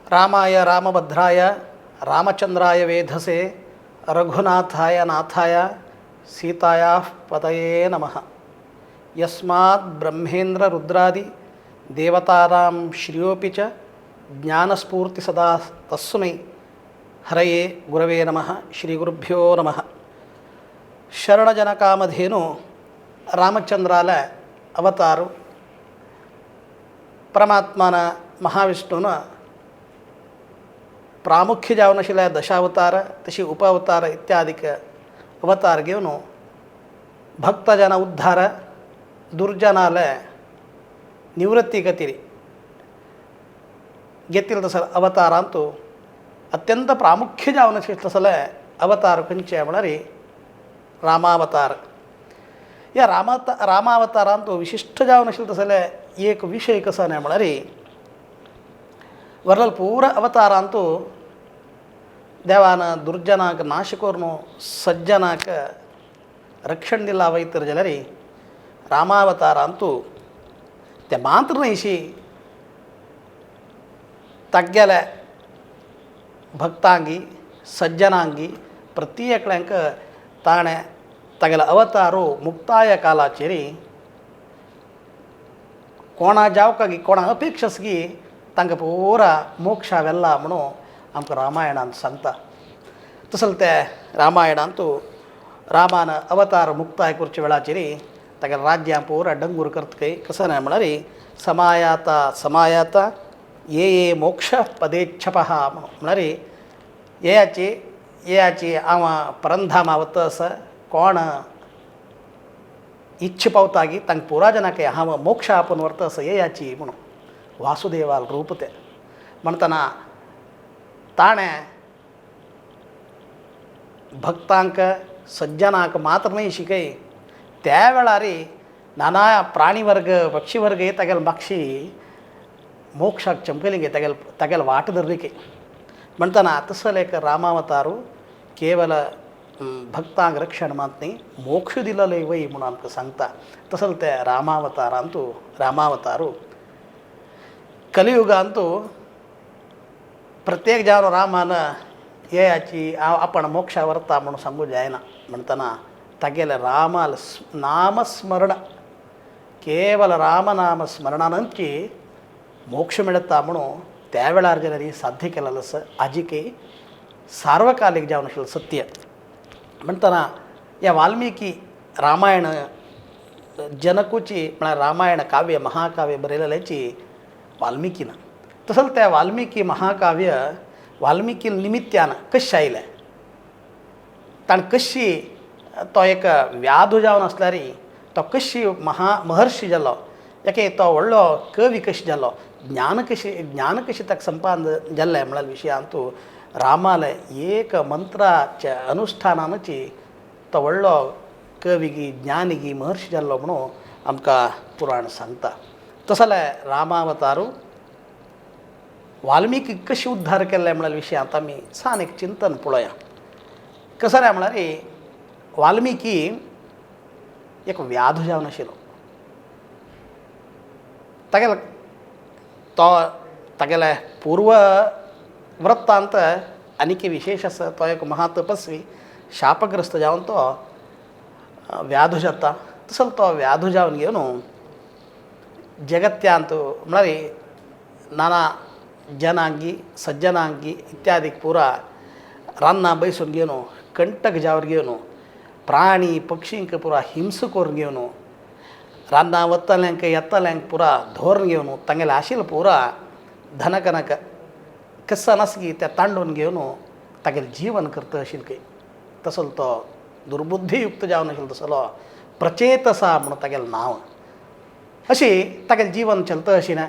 रामाय रामभद्राय रामचंद्राय वेधसे रघुनाथाय नाथाय सीतायाः पतये नमः। यस्मात् ब्रह्मेन्द्र रुद्रादि देवतानां श्रियोऽपि च ज्ञानस्फूर्ति सदा तस्मै हरये गुरवे नमः। श्रीगुरुभ्यो नमः। शरणजनकामधेनु रामचंद्राल अवतारू परमात्मನ महाविष्णून प्रामुख्य जावनशिला दशावतार तशी उपावतार इत्यादिक अवतार घेऊन भक्तजन उद्धार दुर्जनाल निवृत्ती गतिरी घेतील तसं अवतारांतू अत्यंत प्रामुख्य जावनशील तसलं अवतार खंयचे म्हणणारी रामावतार। या रामावतारांतू विशिष्ट जावनशील तसले एक विषय कसा नाही म्हणणारी वरल पूरा अवतारांतू देवान दुर्जनाक नाश करून सज्जनाक रक्षण दिला वैतर जलरी रामावतारांतू ते मात्र नैशी तग्गेल भक्तांगी सज्जनांगी प्रत्येकल्यांक ताणे तगेल अवतारू मुक्ताय कालाचेरी कोणा जावकागी कोणा अपेक्षसगी तांकां पुरा मोक्षावेल्ला म्हणून आमकां रामायणांत सांगता। तसले ते रामायणांतू रामान अवतार मुक्ताय करचे वेळाचेरी तागेल राज्यां पुरा डंगूर करतकय कसं नाही म्हणल्यार समायाता समायाता ये ये मोक्ष पदेच्छपः म्हणल्यार येयाची आव परंधामा वतस कोण इच्छ पावतागी तांक पुरा जनाके हांव मोक्ष आपून व्हरतस येयाची म्हणून वासुदेवाल रूप ते म्हणटना ताणे भक्तांक सज्जनाक मात्र नाही शिकय त्या वेळारी नाना प्राणीवर्ग पक्षीवर्ग तगेल मागशी मोक्षाक चंपलिगे तगेल वाट धरलिके म्हणटना तसले एक रामावतारू केवल भक्तांक रक्षण मात नाही मोक्ष दिलेले वय म्हणून आमकां सांगता। तसले ते रामावतारू कलियुगांतू प्रत्येक जावन रामान येयाची आपण मोक्षा व्हरता म्हणून सांगू जायना म्हणटना तागेले रामाल नामस्मरण केवल रामनाम स्मरणानंची मोक्ष मिळता म्हणून त्या वेळार जनरी साध्य केलेलं असं आजिके सार्वकालिक जावन आशिल्लें सत्य म्हणटना या वाल्मिकी रामायण जनकूची म्हळ्यार रामायण काव्य महाकाव्य बरयलेल्याची वाल्मिकीन तसले त्या वाल्मिकी महाकाव्य वाल्मिकी निमित्यान कशें आयलें ताणें कशी तो एक व्याधू जावन आसल्यार तो कशी महर्षी जालो याके तो व्हडलो कवी कशें जालो ज्ञान कशें ताका संपादन जाल्लें म्हळ्यार विशयांतू रामाले एक मंत्राच्या अनुष्ठानाची तो व्हडलो कविगी ज्ञानिगी महर्षी जाल्लो म्हणून आमकां पुराण सांगता। तसले रामावतारू वाल्मिकी कशी उद्धार केल्ले म्हळ्यार विशयांत आमी सान एक चिंतन पळोवया। कसं रे म्हळ्यार वाल्मिकी एक व्याधू जावन आशिल्लो तागेले पूर्व वृत्तांत आनीक विशेष आसा। तो एक महातपस्वी शापग्रस्त जावन तो व्याधू जाता। तसलो तो व्याधू जावन घेवन जगत्यांत म्हळ्यार नाना जनांगी सज्जनांगी इत्यादी पुरा रान्नां बैसून घेवन कंटक जावन घेवन प्राणी पक्षींक पुरा हिंस करून घेवन रान्नां वतल्यांक येतल्यांक पुरा धोरण घेवन तांगेले आशिल्लें पुरा धनकनक कसा नसगी त्या तांडून घेवन तागेलें जीवन करता आशिल्लें तसलो तो दुर्बुद्धीयुक्त जावन आशिल्लो तसलो प्रचेतसा म्हणून तागेलें नांव। अशी तागेलें जीवन चलता आशिना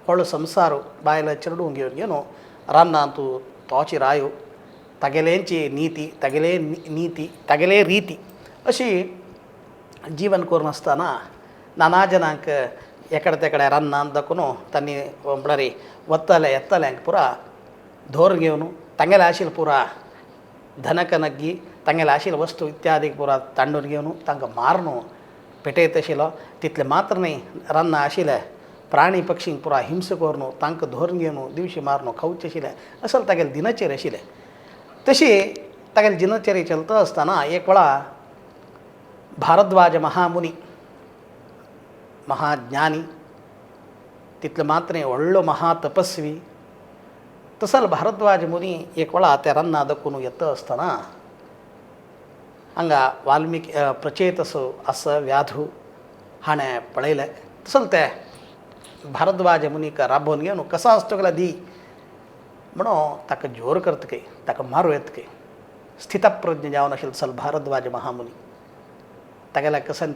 व्हडलो संवसार बायला चिरडून घेवन रान्नांतू तोची रायो तागेलेंची नीती तागेले रिती अशी जीवन करून आसतना नाना जनांक एकडे तेकडे रान्नांत दाखोवन तांणी म्हळ्यार वतले येतल्यांक पुरा धोर घेवन तांगेले आशिल्लें पुरा धनकनग्गी तांगेले आशिल्ले वस्तू इत्यादी पुरा तांडून घेवन तांकां मारून पेटयत आशिल्लो। तितलें मात्र न्ही रान्नां आशिल्लें प्राणी पक्षींक पुरा हिंस करून तांकां धरून घेवन दिवशी मारून खावचें आशिल्लें असल तागेले दिनचर्या आशिल्लें. तशी तागेले दिनचर्या चलता आसतना एक वेळा भारद्वाज महामुनी महाज्ञानी तितले मात्र व्हडलो महातपस्वी तसल भारद्वाज मुनी एक वेळा त्या रन्ना दखून येता आसतना हांगा वाल्मिकी प्रचेतस असं व्याधू हाणें पळयलें. तसल ते भारद्वाज मुनीक राबोवन घेवन कसो आसतो गेला दी म्हणून ताका जोर करतके ताका मारू येतके स्थितप्रज्ञ जावन आशिल्लो तसल भारद्वाज महामुनी तागेल्या कसन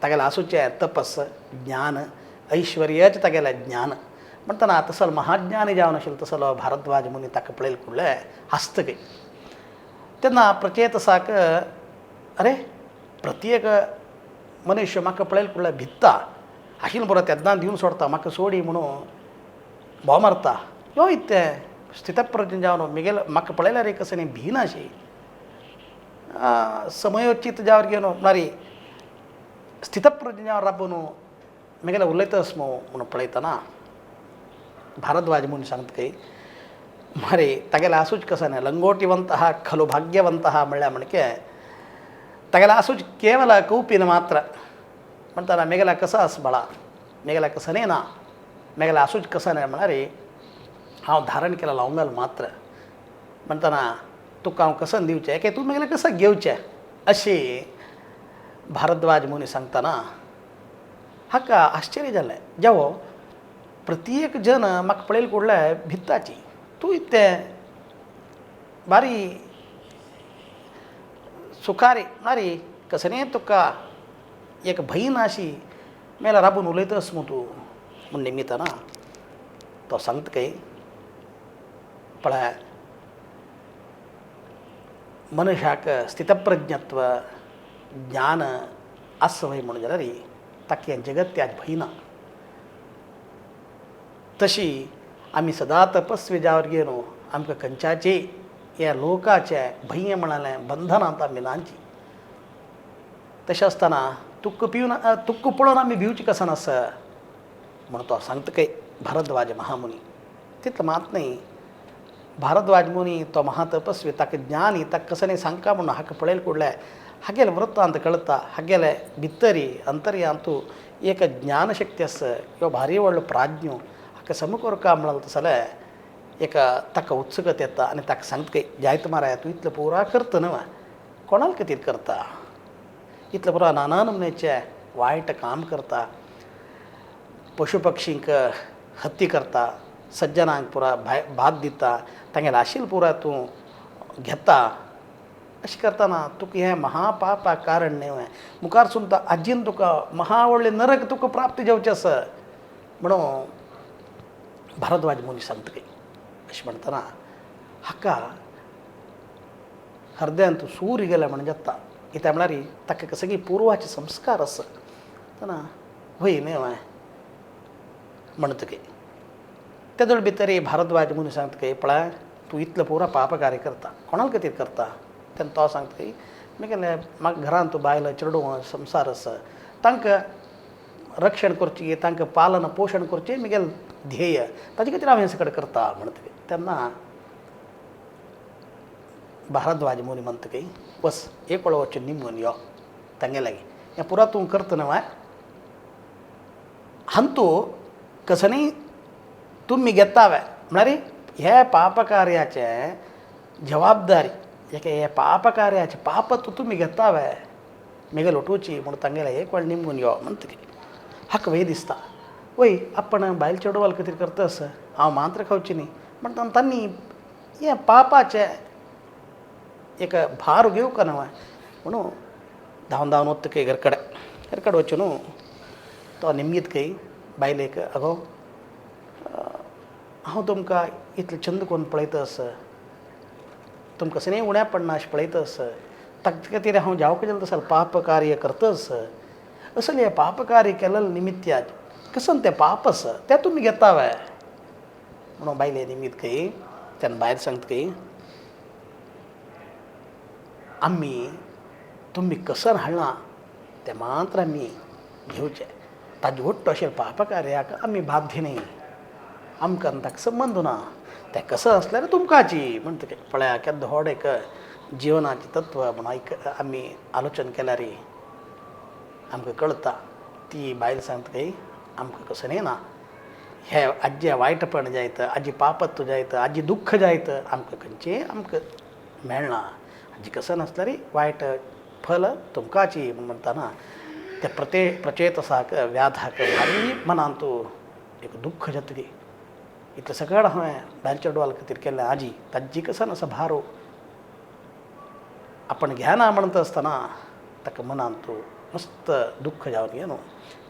तागेलें आसूचें तपस ज्ञान ऐश्वर्यच तागेलें ज्ञान म्हणटना तसल महाज्ञानी जावन आशिल्लो तसलो भारद्वाज मुनी ताका पळयले फुडले हांसतके. तेन्ना प्रचेतसाक अरे प्रत्येक मनुष्य म्हाका पळयले फुडले भित्ता आशिल्लो बरो तेन्ना दिवन सोडता म्हाका सोडी म्हणून भोव मारता. यो इत्तें स्थितप्रज्ञ जावन मिगेल म्हाका पळयल्यार एक कसं भिनाशी समयोचित जावन घेवन म्हणारी स्थितप्रज्ञ जावन राबून मिगेले उलयतास म्हणून पळयतना भारद्वाज म्हणून सांगता की मारे तागेले आसूच कसं न्ही लंगोटिवंत खलु भाग्यवंत म्हणल्या म्हणके तागेले आसूच केवल कौपीन मात्र म्हणटाना मेगेला कसं आस बाळा मेगेला कसं न्ही ना मेगेला आसूच कसं न्ही म्हळ्यार हांव धारण केला लावंगल मात्र म्हणटाना तुका हांव कसन दिवचें की तूं मेगेलें कसं घेवचें अशी भारद्वाज मुनी सांगतना हाका आश्चर्य जालें. जेवो प्रत्येक जन म्हाका पळयले फुडले भित्ताची तूं इत्तें बारी सुखारी नारी कसं तुका एक भयण अशी मेला राबून उलयतास मू तूं म्हूण निमित्ताना तो सांगता की पळय मनशाक स्थितप्रज्ञत्व ज्ञान आसवय म्हणून जाल्यार ताका हें जगत त्याच भयना. तशी आमी सदां तपस्वी जावन घेवन आमकां खंयच्याची ह्या लोकाचे भय म्हणालें बंधनांत आमी नांची. तशें आसतना तुक्क पळोवन आमी भिवची कसन आस म्हणून तो सांगता की भारद्वाज महामुनी. तितलें मात न्ही भारद्वाज मुनी तो महातपस्वी ताका ज्ञानी ताका कसं सांगता म्हणून हाका पळयले फुडले हागेले वृत्तांत कळटा हागेले भितरी अंतर्यांतू एक ज्ञानशक्ती आसा किंवा भारी व्हडलो प्राज्ञो हाका समकोरका म्हणून तसलें एक ताका उत्सुकत येता आनी ताका सांगता की जायत माराय तूं इतलें पुरा करता न्हय कोणाल खातीर करता इतलें पुरा नाना नमनेचें वायट काम करता पशु पक्षींक हत्ती करता सज्जनांक पुरा भात दिता तांगेलें आशिल्लें पुरा तूं घेता अशें करतना तुका हें महापापाक कारण न्हय मुखार सुद्दां आजीन तुका महा व्हडलें नरक तुका प्राप्त जावचें आसा म्हणून भारद्वाज मुनी सांगता की अशें म्हणटना हाका हृदयांत सूर गेलें म्हणून जाता कित्याक म्हळ्यार ताका सगळी पुर्वाचे संस्कार आसा तेन्ना वय न्हय म्हणटा की तेदोळ भितर भारद्वाज मुनी सांगता की पळय तूं इतलें पुरा पाप कार्य करता कोणाल खातीर करता तेन्ना तो सांगता की म्हगेलें म्हाका घरांत तूं बायलां चेडूं संवसार आसा तांकां रक्षण करची तांकां पालन पोशण करचें म्हगेलें ध्येय ताजे खातीर हांव हें सगळें करता म्हणटा तेन्ना भारद्वाज मुनी म्हणटा की बस एक वेळ वचून निमून यो तांगे लागीं हें पुरा तूं करता न्हय हंतू कसनी तुमी घेतावे म्हळ्यार हे पाप कार्याचे जबाबदारी हे पाप कार्याचे पाप तुमी घेतावे मेगेल उठोवची म्हूण तांगेले एक वेळ निमून यो म्हणटा की हाका वय दिसता वय आपण बायल चेडवाल खातीर करतास हांव मात्र खावची न्ही म्हणटा तांणी हें पापाचें एक भार घेवका न्हय म्हणून धांवन धांवन वता की घरकडेन वचून तो निमगीत की बायलेक आगो हांव तुमकां इतलें चंद करून पळयतास तुमकां सनी उण्या पडना अशें पळयतास ताचे खातीर हांव जावंक जालें तसलें पाप कार्य करतास असलें हें पाप कार्य केलें निमित्याक कसन तें पाप आसा तें तुमी घेतावे म्हणून बायले निमित्त की तेन्ना बायल सांगता की आमी तुमी कसन हाडला तें मात्र आमी घेवचें ताजी गोष्ट असेल पापकार्याक आम्ही बाध्य नाही आमकां ताका संबंद ना तें कसं असल्यार तुमकाची म्हणटा की पळया केन्ना व्हड एक जिवनाची तत्व म्हणून आमी आलोचन केल्यार आमकां कळटा ती बायल सांगता की आमकां कसं न्ही ना हे आजी वायटपण जायत आजी पापत्व जायत आजी दुख्ख जायत आमकां खंयचें आमकां मेळना आजी कसं नासल्यार वायट फल तुमकाची म्हणटाना त्या प्रचेतसाक व्याधाक भारी मनान तूं एक दुख्ख जातली इतलें सगळें हांवें बायलच्या डोळ्या खातीर केल्लें आजी ताजी कसं असो भारो आपण घेना म्हणटा आसतना ताका मनान तूं मस्त दुख्ख जावन घे न्हू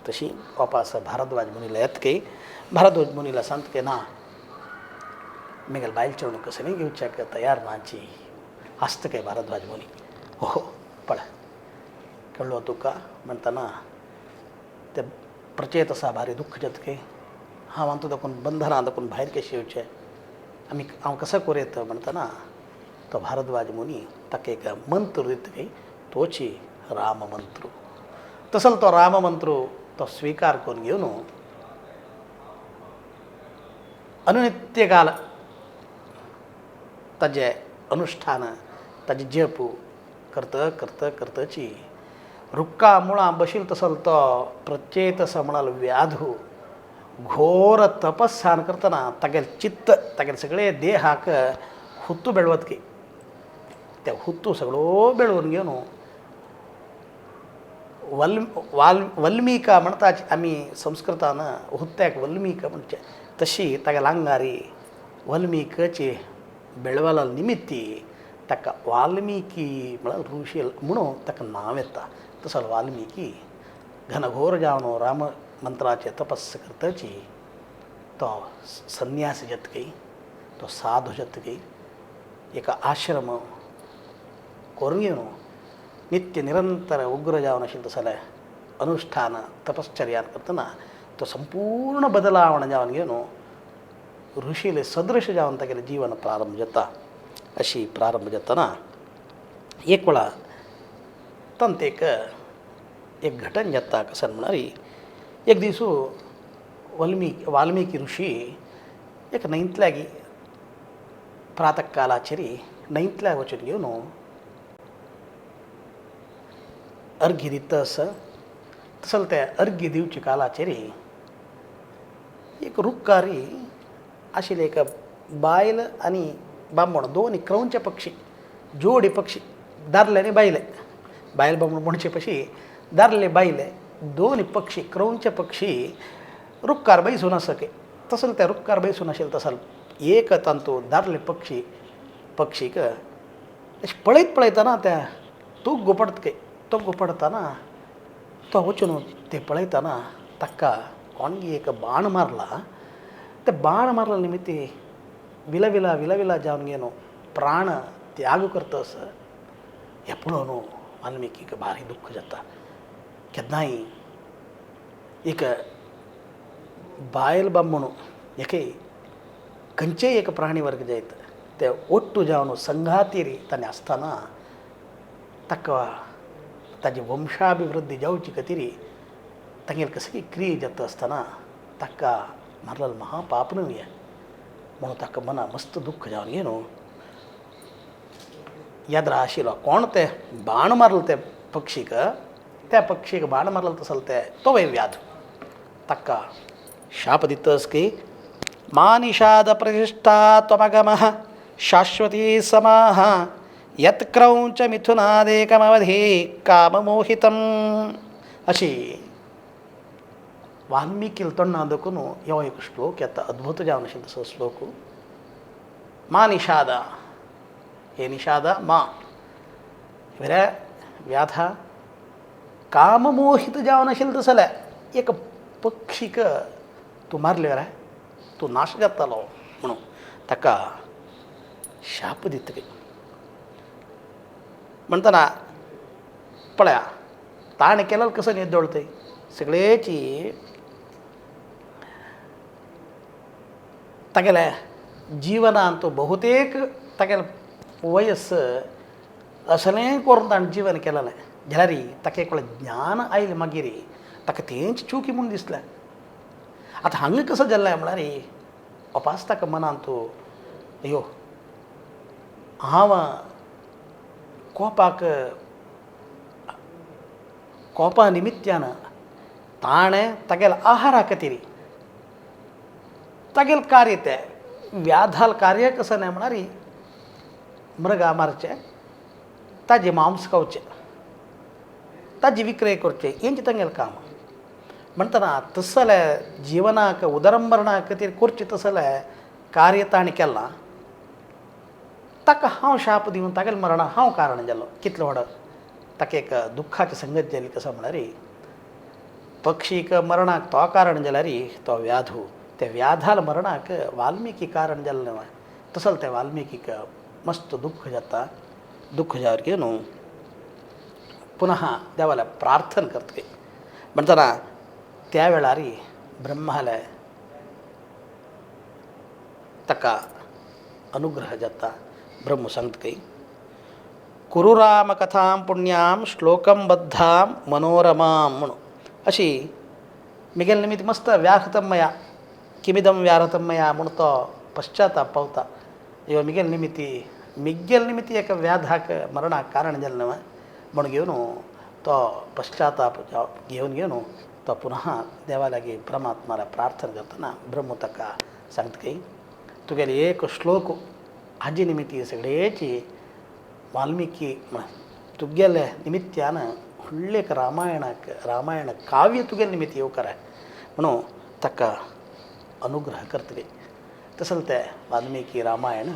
तशी वापस भारद्वाज मुनीला येत की भारद्वाज मुनीला सांगता की ना मेगेल बायल चेडूं कसं न्ही घेवच्याक तयार नाची आसता काय भारद्वाज मुनी हो पळय कळ्ळो तुका म्हणटाना ते प्रचेत आसा भारी दुख्ख जाता की हांव आतां देखून बंधनां देखून भायर कशें येवचें हांव कसो करीत म्हणटाना तो भारद्वाज मुनी ताका एक मंत्र दिता की तोची राम मंत्र तसलो तो राम मंत्र तो स्विकार करून घेवन अनुनित्य काल ताजें अनुश्ठान ताजें जप करतची रुक्का मुळां बशील तसलो तो प्रचेतस म्हणल व्याधू घोर तपस्सान करतना तागेल चित्त तागेले सगळे देहाक हुत्तू बेळवत की त्या हुत्तू सगळो बेळोवन घेवन वल्मीका म्हणटा आमी संस्कृतान हुत्त्याक वल्मीक म्हणचे तशी तागेल्या आंगारी वल्मीकची बेळवला निमित्ती ताका वाल्मिकी म्हळ्यार ऋषी म्हणून ताका नांव येता तसो वाल्मिकी घनघोर जावन राम मंत्राचे तपस्स करतची तो संन्यास जातकी तो साधू जातकी एक आश्रम करून घेवन नित्य निरंतर उग्र जावन आशिल्लो तसले अनुष्ठान तपश्चर्यान करतना तो संपूर्ण बदलावण जावन घेवन ऋषीले सदृश जावन तागेलें जीवन प्रारंभ जाता अशी प्रारंभ जातना एक वेळा तंत एक घटन जाता कसं म्हणल्यार एक दीस वाल्मिकी ऋषी एक न्हंयतल्याक प्रातः कालाचेरी न्हंयतल्याक वचून घेवन अर्घ्य दिता आसा तसले ते अर्घ्य दिवचे कालाचेरी एक रुक्कारी आशिल्ले एक बायल आनी बामण दोन क्रौंच पक्षी जोडी पक्षी दारले आनी बायले बायल बामण म्हणचे पशी दारले बायले दोन पक्षी क्रौंच पक्षी रुक्कार बैसून आसके तसले ते रुक्कार बैसून आशिल्ले तसल एक तांतू दारले पक्षीक पळयतना त्या तूग गुपडतना तो वचून ते पळयतना ताका कोणगी एक बाण मारला ते बाण मारला निमित्ती विलविला जावन घेवन प्राण त्याग करतस हें पळोवन वाल्मिकीक भारी दुख्ख जाता केन्नाय एक बायल बामण एके खंयचेय एक प्राणी वर्ग जायत ते ओट्टू जावन संघातीर ताणें आसतना ताका ताजी वंशाभिवृद्धी जावची खातीर तांगेली कसली क्रिया जाता आसतना ताका मारलेलो महापाप न्हू हें म्हणून ताका मना मस्त दुख्ख जावन घेवन येद्रा आशिल्लो कोण ते बाण मारलो ते पक्षीक त्या पक्षीक बाण मारलो तसलो ते तोय व्याध ताका शाप दितस की मा निषाद प्रतिष्ठा त्वमगमः शाश्वती समाः यत्क्रौंच मिथुनादेकमवधी काममोहितम अशी वाल्मिकी तोंडां देखून ह्यो एक श्लोक येता अद्भुत जावन आशिल्लो तसो श्लोक मा निषाद हे निषाद मा वेरे व्याधा काममोहित जावन आशिल्लो तसले एक पक्षीक तूं मारले रे तूं नाश जातालो म्हणून ताका शाप दितले म्हणटना पळया ताणें केलेलो कसो निर्दोळ थंय सगळेची तागेल्या जिवनांत बहुतेक तागेलें वयस असलें करून ताणें जिवन केलेलें जाल्यार ताका एक ज्ञान आयलें मागीर ताका तेंच चुकी म्हूण दिसलें. आतां हांगा कसं जाल्लें म्हळ्यार अपास ताका मनान तूं अयो हांव कोपा निमित्यान ताणें तागेले आहारा खातीर तागेलें कार्य तें व्याधाल कार्य कसं न्हय म्हळ्यार मृगा मारचे ताजे मांस खावचें ताजी विक्रय करचें हेंचें तांगेलें काम. म्हणटना तसलें जिवनाक उदरंभरणा खातीर करचें तसलें कार्य ताणें केलां. ताका हांव शाप दिवन तागेलें मरणाक हांव कारण जालो. कितलो व्हड ताका एक दुख्खाची संगत जाली. कसं म्हळ्यार पक्षीक मरणाक तो कारण जाल्यार तो व्याधू त्या व्याधाल मरणाक वाल्मिकी कारण जालें न्हय. तसलें त्या वाल्मिकीक मस्त दुख्ख जाता. दुख्ख जावन न्हू पुनः देवाला प्रार्थना करतली. म्हणटना त्या वेळार ब्रह्माले ताका अनुग्रह जाता. ब्रह्म सांगतकी कुरु राम कथां पुण्यां श्लोकं बद्धां मनोरमां म्हणून अशी मिगेल निमित्त मस्त व्याहृतं मया किमिदं व्याहृतं मया म्हणून तो पश्चाताप पावता. ह्यो मिगेल निमित्ती एका व्याधाक मरणाक कारण जालें न्हय म्हूण घेवन तो पश्चाताप घेवन तो पुनः देवा लागीं परमात्माला प्रार्थना करतना ब्रह्म ताका सांगतकी तुगेले एक श्लोक हाजे निमित्ती सगळेची वाल्मिकी तुगेले निमित्यान व्हडले रामायण काव्य तुगेले निमित्त येवकार म्हणून ताका अनुग्रह करतली. तसलें तें वाल्मिकी रामायण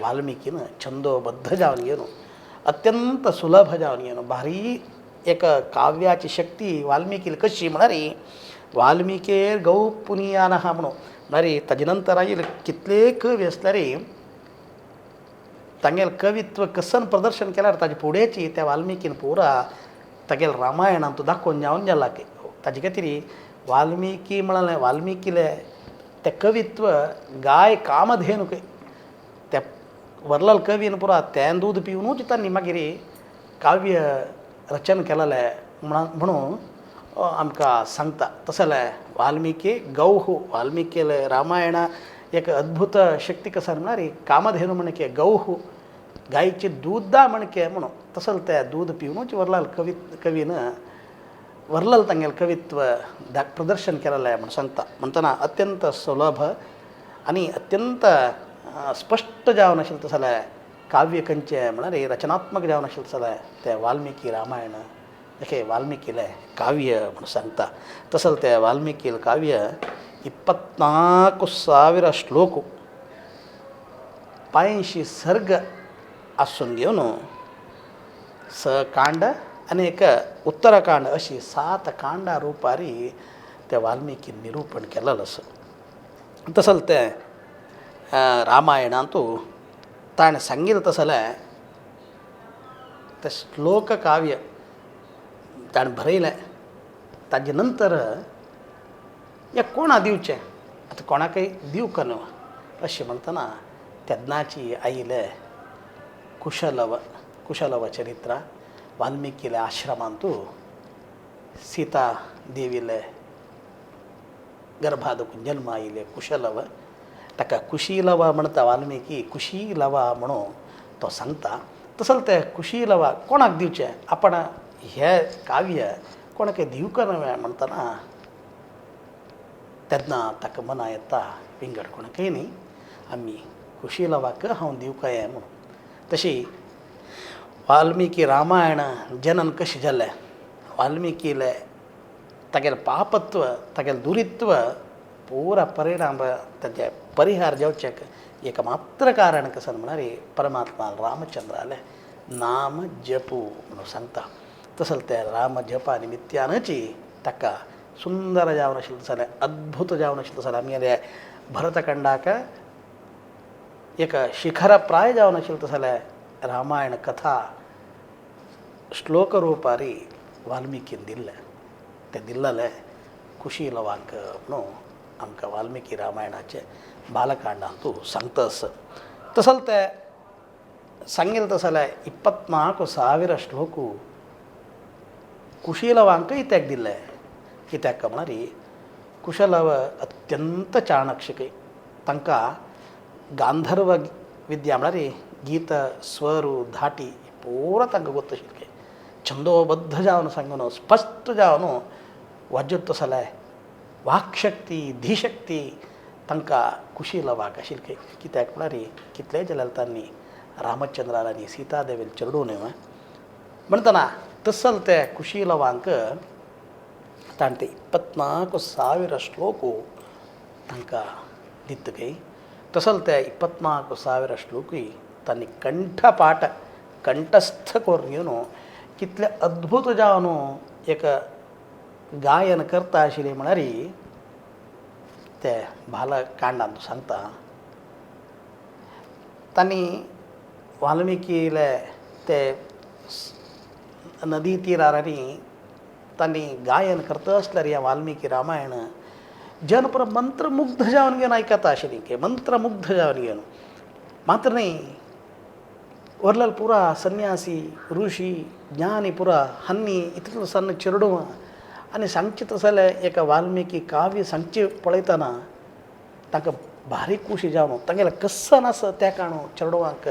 वाल्मिकीन छंदोबद्ध जावन घेवन अत्यंत सुलभ जावन घेवन भारी एक काव्याची शक्ती वाल्मिकील कशी म्हळ्यार वाल्मिकेर गौ पुनियान आहा म्हणून म्हळ्यार ताजे नंतर आयिल्ले कितले कवी आसल्यार तांगेलें कवित्व कसन प्रदर्शन केल्यार ताजे फुडेंची त्या वाल्मिकीन पुरा तागेलें रामायणान तूं दाखोवन जावन जाला की ताजे खातीर वाल्मिकी म्हळ्यार वाल्मिकीले तें कवित्व गाय कामधेनूक त्या वर्लल कवीन पुरा तें दूद पिवनूच तांणी मागीर काव्य रचन केलेलें म्हणून आमकां सांगता. तसलें वाल्मिकी गौह वाल्मिकीले रामायणा एक अद्भुत शक्ती कसा म्हळ्यार कामधेनू म्हणके गौह गायचे दूद दा म्हणके म्हणून तसलें तें दूद पिवनूच वर्लाल कवीन वर्लल तांगेलें कवित्व प्रदर्शन केलेलें म्हूण सांगता. म्हणटना अत्यंत सुलभ आनी अत्यंत स्पश्ट जावन आशिल्लें तसलें काव्य खंयचें म्हळ्यार रचनात्मक जावन आशिल्लें तसलें तें वाल्मिकी रामायण हें वाल्मिकीलें काव्य म्हूण सांगता. तसलें तें वाल्मिकील काव्य 24,000 श्लोक 85 सर्ग आसून घेवन कांड आनी एक उत्तरकांड अशी 7 कांडां रुपारी तें वाल्मिकीन निरूपण केलेलें आसा. तसलें तें रामायणांतू ताणें सांगिल्लें तसलें तें श्लोक काव्य ताणें बरयलें. ताजे नंतर हें कोणा दिवचें आतां कोणाकय दिवंक न्हू अशें म्हणटना तेन्नाची आयिल्लें कुशलव चरित्र वाल्मिकीले आश्रमांतू सीता देवीले गर्भादूक जल्म आयिल्ले कुशलव ताका कुशीलव म्हणटा वाल्मिकी कुशीलव म्हणून तो सांगता. तसलें तें कुशीलव कोणाक दिवचें आपण हें काव्य कोणाकय दिवंक न्हय म्हणटना तेन्ना ताका मना येता विंगड कोणाकय न्ही आमी कुशीलवाक हांव दिवकाय म्हणून. तशी वाल्मिकी रामायण जनन कशें जालें वाल्मिकीले तागेलें पापत्व तागेलें दुरित्व पुरा परिणाम ताजे परिहार जावचेक एक मात्र कारण कसन म्हळ्यार परमात्मा रामचंद्राले नाम जपू म्हणून सांगता. तसलें तें राम जपा निमित्यानच ताका सुंदर जावन आशिल्लें तसलें अद्भुत जावन आशिल्लें तसलें आमगेले भरतखंडाक एक शिखरप्राय जावन आशिल्लें तसलें रामायण कथा श्लोक रुपारी वाल्मिकीन दिल्लें. तें दिल्लें कुशीलवाक म्हणून आमकां वाल्मिकी रामायणाचे बालकांडांतू सांगतास. तसलें तें सांगिल्लें तसलें 24,000 श्लोक कुशीलवांकय तेक दिल्ले कित्याक म्हणारी कुशलव अत्यंत चाणक्षके तांकां गांधर्व विद्या म्हणारी गीत स्वरू धाटी पूरा तांकां गोत्तशिल्के छंदोबद्ध जावन सांगून स्पष्ट जावन वाजत तसले वाक्शक्ती धीशक्ती तांकां कुशीलवाक आशिल्के कित्याक म्हणारी कितलेय जाल्यार तांणी रामचंद्रान आनी सीतादेवीन चरडून म्हणटना तसल ते कुशीलवांक ताणें ते 24,000 श्लोक तांकां दितकय तसल ते 24,000 श्लोकूय तांणी कंठपाठ कंठस्थ करून घेवन कितले अद्भुत जावन एक गायन करता आशिल्ले म्हळ्यार ते बालकांडांत सांगता तांणी वाल्मिकीले ते नदी तीरांनी तांणी गायन करता आसल्यार ह्या वाल्मिकी रामायण जन पुरो मंत्रमुग्ध जावन घेवन आयकता आशिल्लीं मंत्रमुग्ध जावन घेवन मात्र न्ही वरलेल पुरा सन्यासी ऋषी ज्ञानी पुरा हन्नी इतलो सन्न चिरडू आनी सांगचे तसले एका वाल्मिकी काव्य सांगचे पळयतना तांकां भारी खुशी जावन तांगेले कसन आसा त्या काणू चेडवांक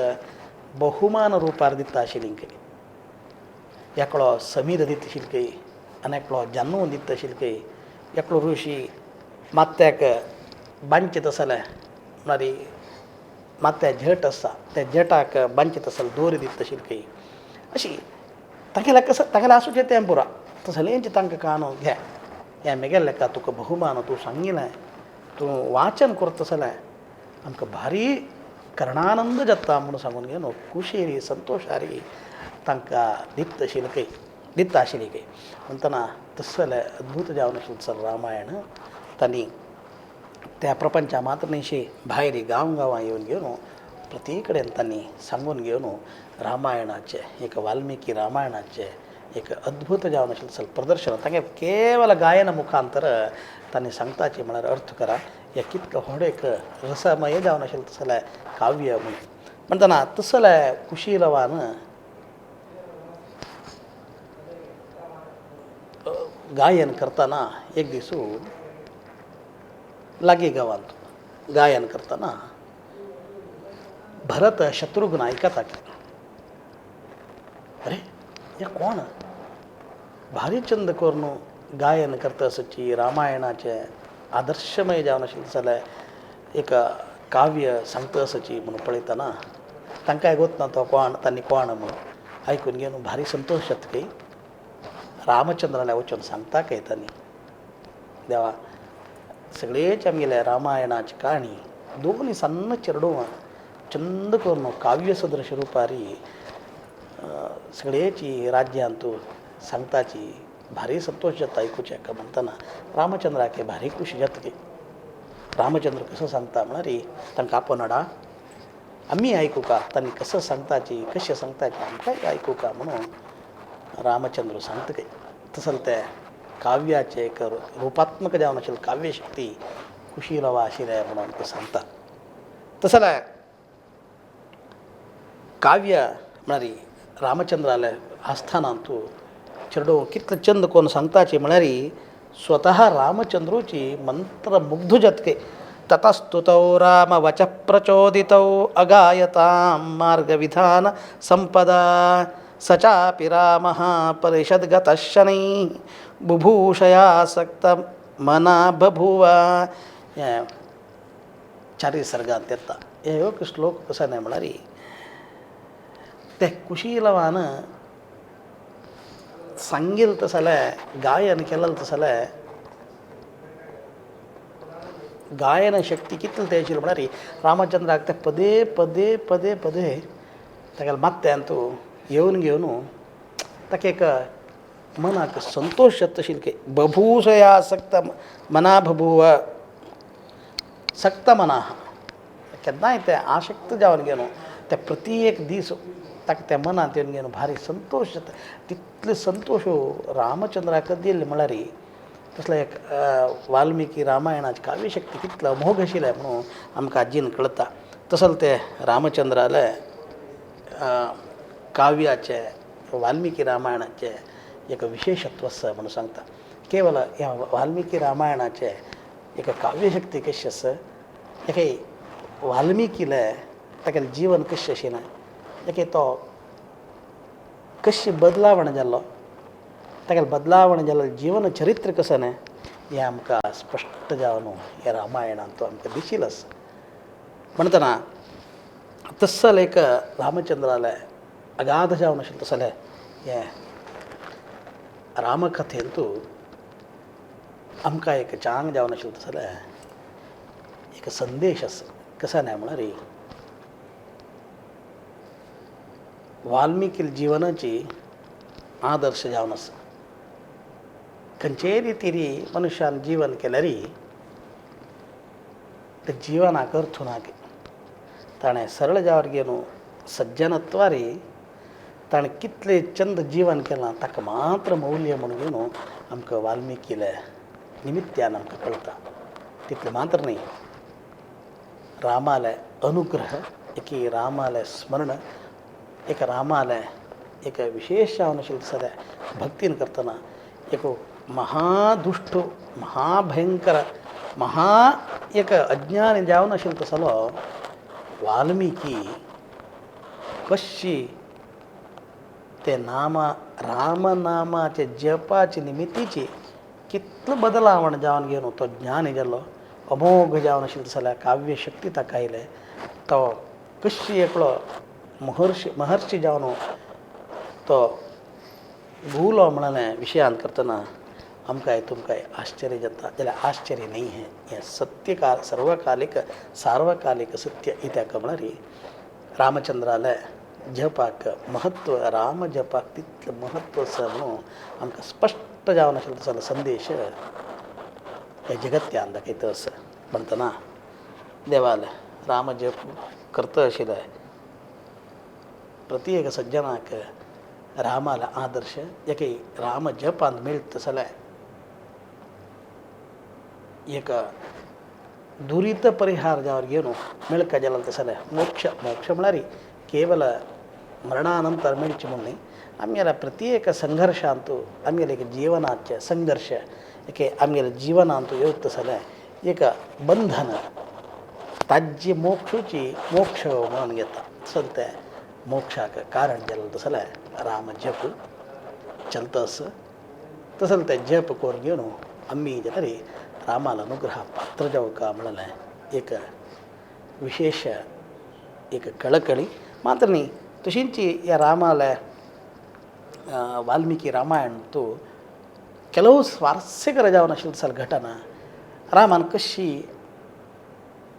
बहुमान रुपार दिता आशिल्लीं एकलो समीर दीत आशिल्ले आनी एकलो जन्म दीत आशिल्ले एकलो ऋषी मात्याक बांदचे तसले म्हळ्यार मात्या झट आसा त्या झटाक बांदचे तसले दोरी दीत आशिल्ले अशी तांगेले कसं तांगेले आसूचे तें पुरा तसलेंच तांकां काणू घे हें म्हगेलें का तुका बहुमान तूं सांगिलें तूं वाचन करता तसलें आमकां भारी कर्णानंद जाता म्हणून सांगून घेवन खुशेरी संतोशारी तांकां दिता आशिल्ली म्हणटना तसलें अद्भुत जावन आशिल्लें रामायण तांणी त्या प्रपंचा मात्र न्हयशी भायर गांवां येवन घेवन प्रती कडेन तांणी सांगून घेवन रामायणाचें एक वाल्मिकी रामायणाचें एक अद्भुत जावन आशिल्लें प्रदर्शन तांगे केवल गायन मुखांतर तांणी सांगताचें म्हळ्यार अर्थ करा हे कितलो व्हड एक रसमय जावन आशिल्लें तसलें काव्य म्हणटना तसलें कुशीलवान गायन करतना एक दीस लागीं गांवांत गायन करतना भरत शत्रुघ्न आयकता अरे हे कोण भारी छंद करून गायन करता आसची रामायणाचें आदर्शमय जावन आशिल्लें जाल्यार एक काव्य सांगता आसची म्हणून पळयतना तांकां गोतना तो कोण तांणी कोण म्हणून आयकून घेवन भारी संतोश जातकी रामचंद्राला वचून सांगता काय तांणी देवा सगळेच आमगेले रामायणाची काणी दोनी सन्न चिरडून छंद करून काव्य सदृश रुपारी सगळेची राज्यान तूं सांगताची भारी संतोष जाता आयकुचें हाका म्हणटना रामचंद्राक भारी खुशी जातली रामचंद्र कसो सांगता म्हळ्यार तांकां आपणाडा आमी आयकूं का तांणी कसो सांगताची कशें सांगताची आमकांय आयकूं का म्हणून रामचंद्र सांगतकय तसल ते काव्याचे एक रुपात्मक जावन आशिल्ली काव्य शक्ती कुशीलवा आशिल्लें म्हणून आमकां सांगता तसले काव्य म्हळ्यार रामचंद्राले आस्थानांत चेडो कितले चंद कोण सांगताचे म्हळ्यार स्वता रामचंद्रूची मंत्रमुग्ध जातके ततस्तुतौ राम वच प्रचोदितौ अगायतां मार्गविधान संपदा सचापि रामः परिषद्गतः शनैः बुभूषयासक्त मना बभूव हें चारी सर्गांत येता हे एक श्लोक कसो न्हय म्हळ्यार ते कुशीलवान सांगिल तसलें गायन केलें तसलें गायन शक्ती कितली ते आशिल्ली म्हळ्यार रामचंद्राक ते पदे पदे पदे पदे तागेले मात्यान तूं येवन घेवन ताका एक मनाक संतोष जाता आशिल्ले बभूषया सक्त मना बभूव सक्त मना केन्नाय ते आशक्त जावन घेवन ते प्रती एक दीस ताका त्या मनांत येवन घेवन भारी संतोष जाता तितले संतोश रामचंद्राक दिले म्हळ्यार तसले एक वाल्मिकी रामायणाची काव्यशक्ती कितलो अमोघ आशिल्लें म्हणून आमकां आजीन कळटा तसल ते रामचंद्राले काव्याचे वाल्मिकी रामायणाचे एक विशेषत्व आसा म्हणून सांगता केवळ या वाल्मिकी रामायणाचे एक काव्यशक्ती कशी आसा एके वाल्मिकीले तागेलें जीवन कशें आशिना एके तो कशी बदलावण जाल्लो तागेलें बदलावण जाल्लें जीवन चरित्र कसं न्हय हें आमकां स्पश्ट जावन ह्या रामायणांत तो आमकां दिशिल्लो आसा म्हणटना तस्सल एक रामचंद्राले अगाध जावन आशिल्लें तसलें हें रामकथेंतू आमकां एक चांग जावन आशिल्लें तसलें एक संदेश आसा कसा न्हय म्हळ्यार वाल्मिकी जिवनाची आदर्श जावन आसा खंयचेय रितीरी मनशान जीवन केल्यारी ते जिवनाक अर्थ ना ताणें सरळ जावर घेवन सज्जनत्वारी ताणें कितलें चंद जीवन केलां ताका मात्र मौल्य म्हणून घेवन आमकां वाल्मिकीले निमित्यान आमकां कळटा तितलें मात्र न्ही रामाले अनुग्रह एक रामाले स्मरण एक रामाले एक विशेष जावन आशिल्लें सद्या भक्तीन करतना एक महादुष्ट महाभयंकर एक अज्ञानी जावन आशिल्लो तसलो वाल्मिकी कशी ते रामनामाचे जपाचे निमित्तीची कितलो बदलावण जावन घेवन तो ज्ञानी जाल्लो अमोघ जावन आशिल्लो तसल्या काव्य शक्ती ताका आयले तो कशी एकलो महर्षी जावन तो भुलो म्हणलें विशयान करतना आमकां तुमकां आश्चर्य जाता जाल्यार आश्चर्य न्ही हें सत्यकाल सार्वकालिक सत्य कित्याक म्हळ्यार रामचंद्राले जपाक महत्व राम जपाक तितलें म्हत्व आसा म्हणून आमकां स्पश्ट जावन आशिल्लो तसलो संदेश हे जगत्यान दाखयता आसा म्हणटना देवाल राम जप करता आशिल्ले प्रत्येक सज्जनाक रामाला आदर्श एक राम जपान मेळटा तसलें एक दुरीत परिहार जावर घेवन मेळका जाल्यार तसलें मोक्ष म्हळ्यार केवल मरणानंतर मेळचें म्हूण न्ही आमगेल्या प्रत्येक संघर्शांतू आमगेले एक जिवनाचे संघर्श एक आमगेल्या जिवनांतू येवता तसलें एक बंधन ताजी मोक्ष म्हणून घेता तसलें तें मोक्षाक कारण जालें तसलें राम जप चलता आसा तसलें तें जप करून घेवन आमी जाल्यार रामाला अनुग्रह पात्र जावका म्हणलें एक विशेष एक कळकळी मात्र न्ही तशींच ह्या रामाले वाल्मिकी रामायण तूं ಕೆಲವು ಸ್ವಾರಸ್ಯಕರ जावन आशिल्ली तसली घटना रामान कशी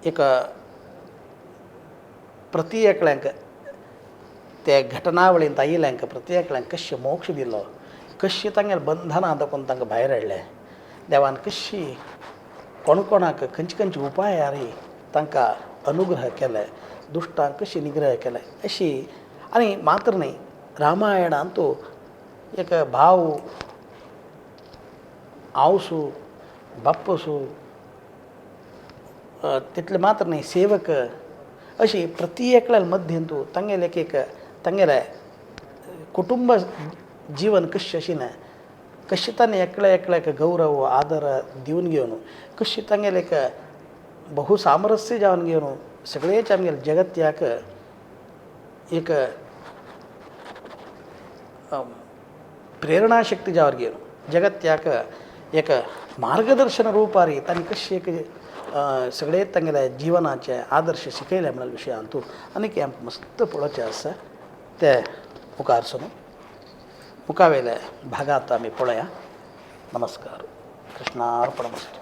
एक प्रति एकल्यांक त्या घटनावळींत आयिल्ल्यांक प्रति एकल्यांक कशें मोक्ष दिलो कशी तांगेले बंधनां दाखोवन तांकां भायर हाडले देवान कशी कोणाक खंयचे उपायारी तांकां अनुग्रह केले दुश्टांक कशी निग्रह केले अशी आनी मात्र न्ही रामायणांतू एक भाव आवसू बाप्पसू तितले मात्र न्ही सेवक अशी प्रति एकल्या मध्येंतू तांगेले एक तांगेले कुटुंब जीवन कशें आशिल्लें कशें ताणें एकल्याक गौरव आदर दिवन घेवन कशी तांगेले एक बहु सामरस्य जावन घेवन सगळेच आमगेले जगत्याक एक प्रेरणा शक्ती जावन घेवन जगत्याक एक मार्गदर्शन रूपारी तांणी कशी एक सगळे तांगेले जिवनाचे आदर्श शिकयले म्हणल्या विशयांतू आनीक आमकां मस्त पळोवचें आसा ते मुखारसून मुखावेले भागांत आमी पळोवया नमस्कार कृष्णार्पणमस्तु